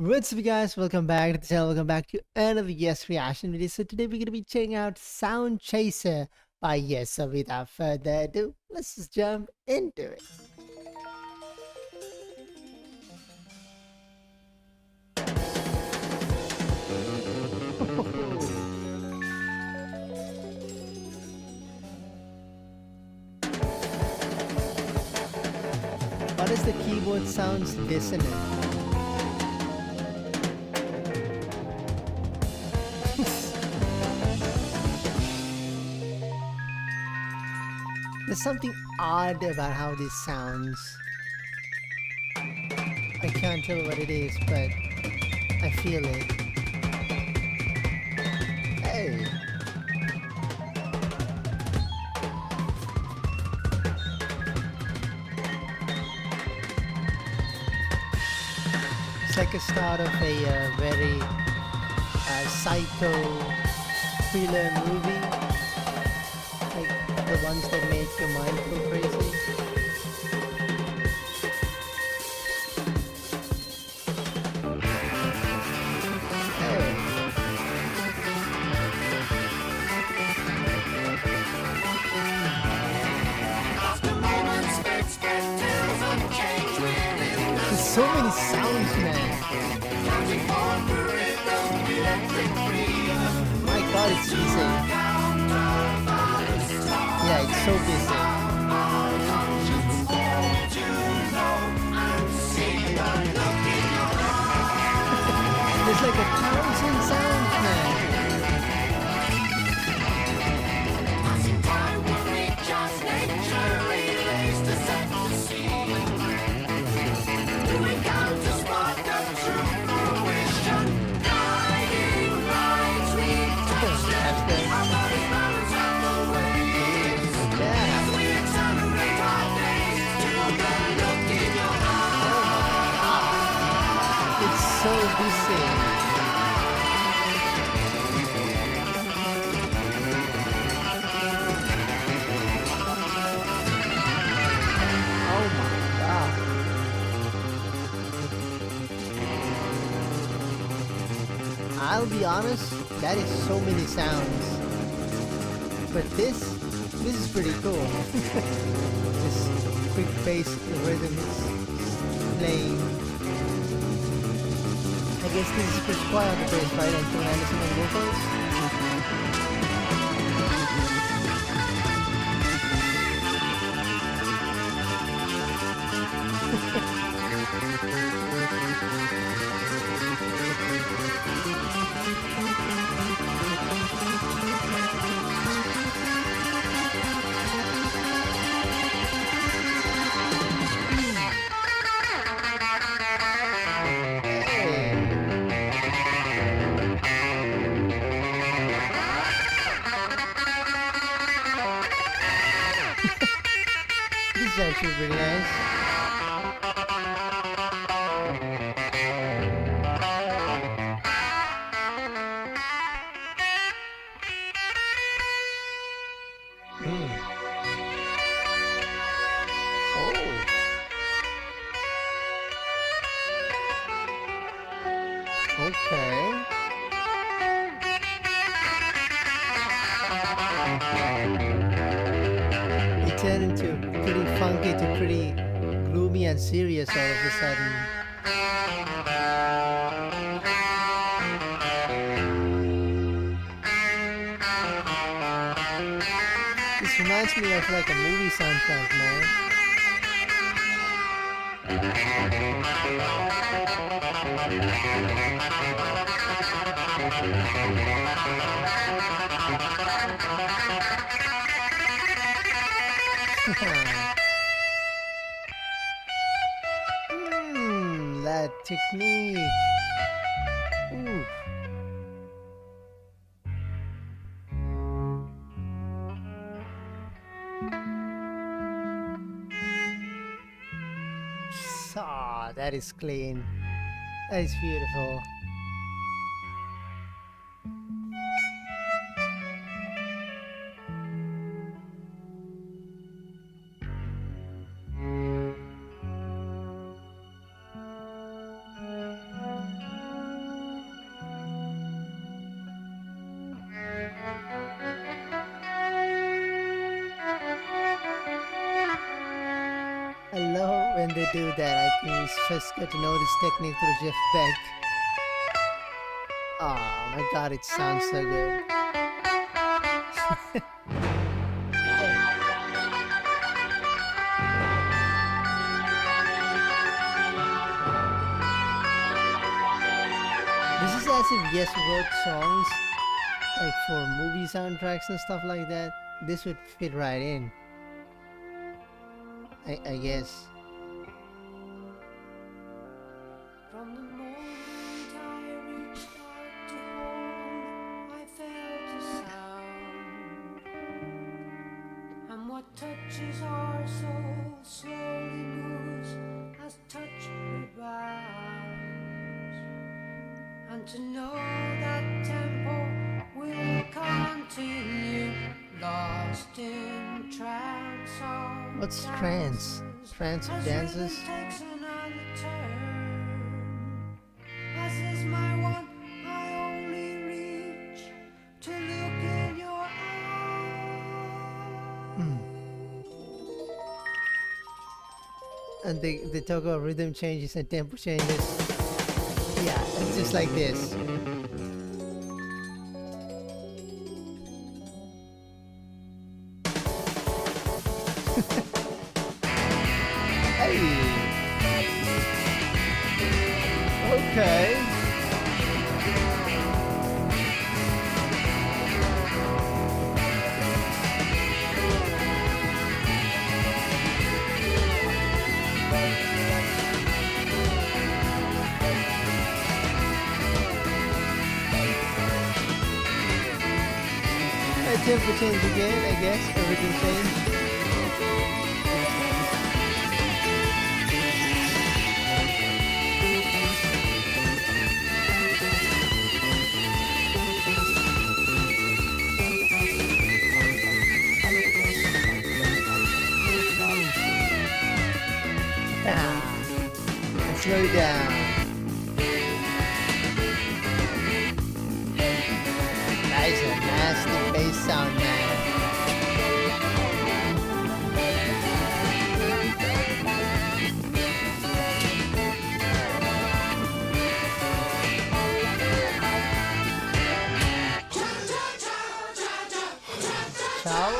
What's up, guys? Welcome back to the channel. Welcome back to another Yes reaction video. So today we're gonna be checking out St.Cyr by Yes. So without further ado, let's just jump into it. What is the keyboard sounds dissonant? There's something odd about how this sounds. I can't tell what it is, but I feel it. Hey! It's like a start of a very psycho thriller movie. Like the ones that make your mind go crazy. There's so many sounds, man. My god, it's busy. Yeah, it's so busy. There's like 1,000 sounds, man. So busy. Oh my god. I'll be honest, that is so many sounds. But this is pretty cool. This quick bass rhythm is playing. I guess this is pretty quiet on the bass, right? Until I listen to vocals. This is actually pretty nice. Okay. It turned into pretty funky to pretty gloomy and serious all of a sudden. This reminds me of like a movie soundtrack, man. That technique. Ooh. Ah, that is clean. That is beautiful. do that. I think we first got to know this technique through Jeff Beck. Oh my god, it sounds so good. This is as if Yes wrote songs like for movie soundtracks and stuff like that. This would fit right in. I guess. From the moment I reached out to home, I felt a sound, and what touches our soul slowly moves as touch rebounds, and to know that tempo will continue, lost in trance. What's trance? Trance of dances? Takes another turn. As is my one, I only reach to look in your eyes. And they talk about rhythm changes and tempo changes. Yeah, it's just like this. Hey. Okay. Tempo change again, I guess. Everything changed. Let's slow it down. Nice and nasty bass sound, man. Chow?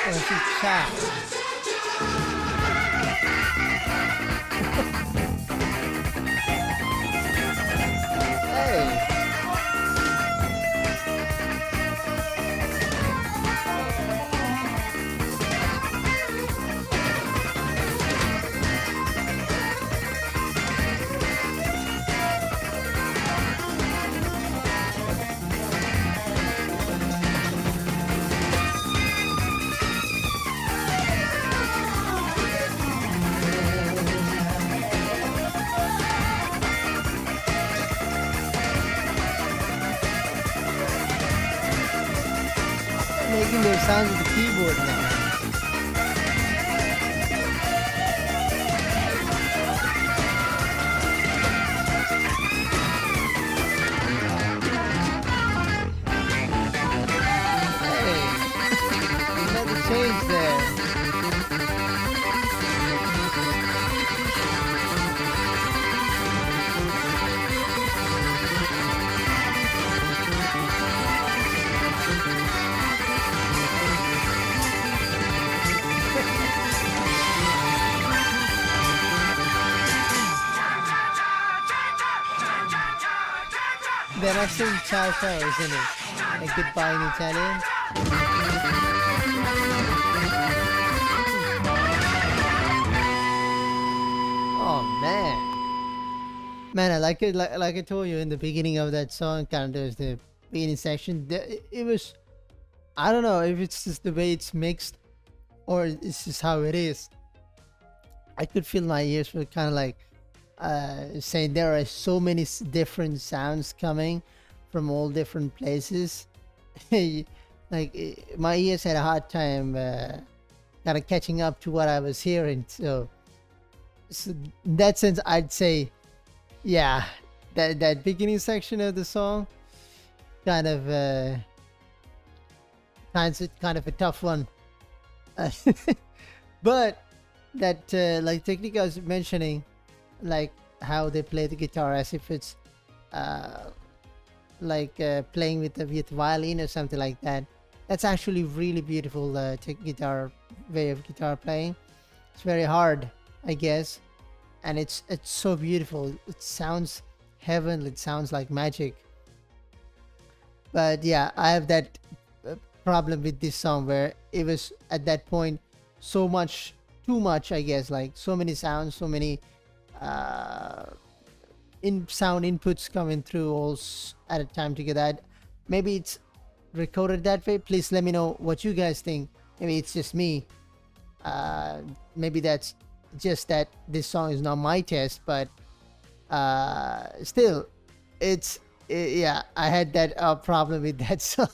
Or is it chow? Hey! Making their sounds with the keyboard now. Hey, another change there. They're not saying ciao ciao, isn't it? Like goodbye in Italian. Oh man. Man, I like it. Like I told you in the beginning of that song, kind of the beginning section. It was, I don't know if it's just the way it's mixed or it's just how it is. I could feel my ears were kind of like saying there are so many different sounds coming from all different places. Like my ears had a hard time kind of catching up to what I was hearing. So in that sense, I'd say, yeah, that beginning section of the song kind of kind of a tough one. But that like technique I was mentioning, like how they play the guitar as if it's uh, like playing with violin or something like that. That's actually really beautiful guitar way of guitar playing. It's very hard, I guess, and it's so beautiful. It sounds heavenly. It sounds like magic. But yeah, I have that uh, problem with this song where it was at that point so much, too much, I guess. Like so many sounds, so many uh, in sound inputs coming through all at a time together. Maybe it's recorded that way. Please let me know what you guys think. Maybe it's just me. Maybe that's just that this song is not my taste, but still, yeah. I had that problem with that song.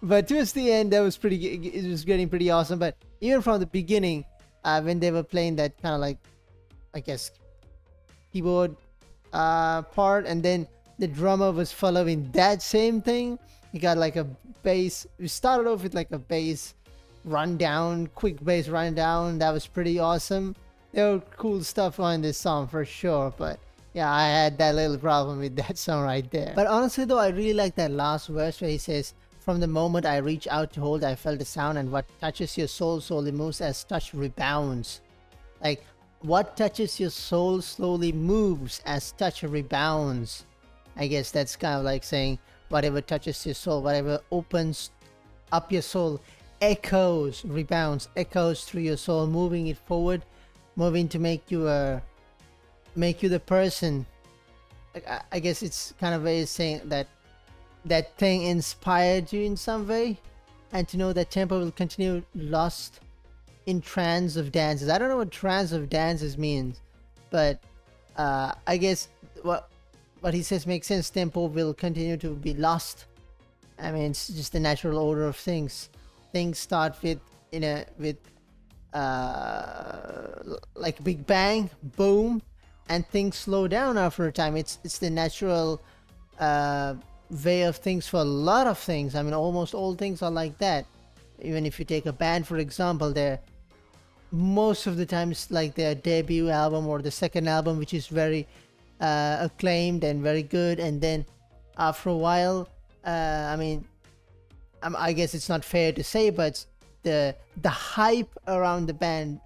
But towards the end, that was pretty. It was getting pretty awesome. But even from the beginning, when they were playing that kind of like, I guess, keyboard part, and then the drummer was following that same thing. He got like a bass. We started off with like a bass rundown, quick bass rundown. That was pretty awesome. There were cool stuff on this song for sure, but yeah, I had that little problem with that song right there. But honestly though, I really like that last verse where he says, "From the moment I reach out to hold, I felt the sound, and what touches your soul slowly moves as touch rebounds." Like, what touches your soul slowly moves as touch rebounds. I guess that's kind of like saying whatever touches your soul, whatever opens up your soul, echoes, rebounds, echoes through your soul, moving it forward, moving to make you the person. Like, I guess it's kind of a way of saying that that thing inspired you in some way, and to know that tempo will continue lost in trance of dances. I don't know what trance of dances means, but I guess what he says makes sense. Tempo will continue to be lost. I mean, it's just the natural order of things. Things start with like Big Bang, boom, and things slow down after a time. It's the natural way of things for a lot of things. I mean, almost all things are like that. Even if you take a band, for example, they're most of the times like their debut album or the second album, which is very acclaimed and very good, and then after a while, I mean, I guess it's not fair to say, but the hype around the band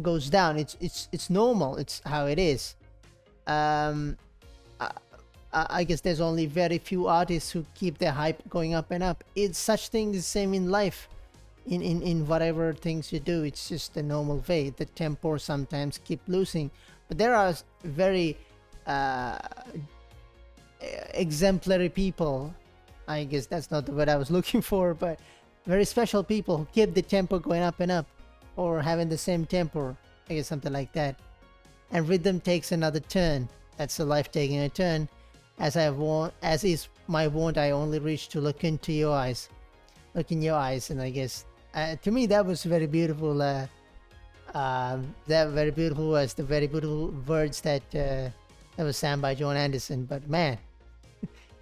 goes down. It's normal. It's how it is. I guess there's only very few artists who keep their hype going up and up. It's such thing the same in life. In whatever things you do, it's just the normal way. The tempo sometimes keep losing, but there are very exemplary people. I guess that's not the word I was looking for, but very special people who keep the tempo going up and up, or having the same tempo. I guess something like that. And rhythm takes another turn. That's the life taking a turn. As is my wont, I only reach to look into your eyes. Look in your eyes, and I guess to me that was very beautiful. That very beautiful was the very beautiful words that was sang by John Anderson. But man,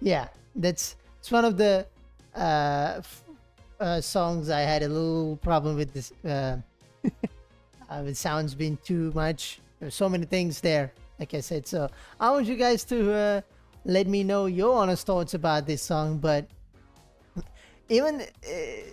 yeah, it's one of the songs I had a little problem with this. With sounds being too much. There's so many things there, like I said. So I want you guys to let me know your honest thoughts about this song. But even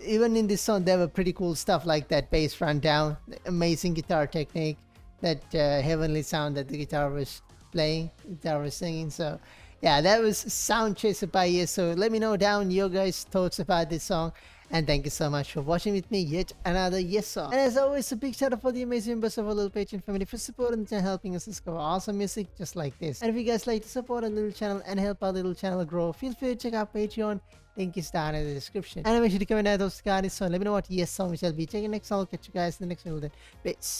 in this song, there were pretty cool stuff like that bass rundown, amazing guitar technique, that heavenly sound that the guitar was playing, guitar was singing. So yeah, that was Sound Chaser by Yes. So let me know down your guys' thoughts about this song. And thank you so much for watching with me yet another Yes song. And as always, a big shout out for the amazing members of our little Patreon family for supporting the channel, helping us discover awesome music just like this. And if you guys like to support our little channel and help our little channel grow, feel free to check out Patreon. Link is down in the description. And make sure to comment out those cards. So let me know what Yes song we shall be taking next. I'll catch you guys in the next video then. Peace.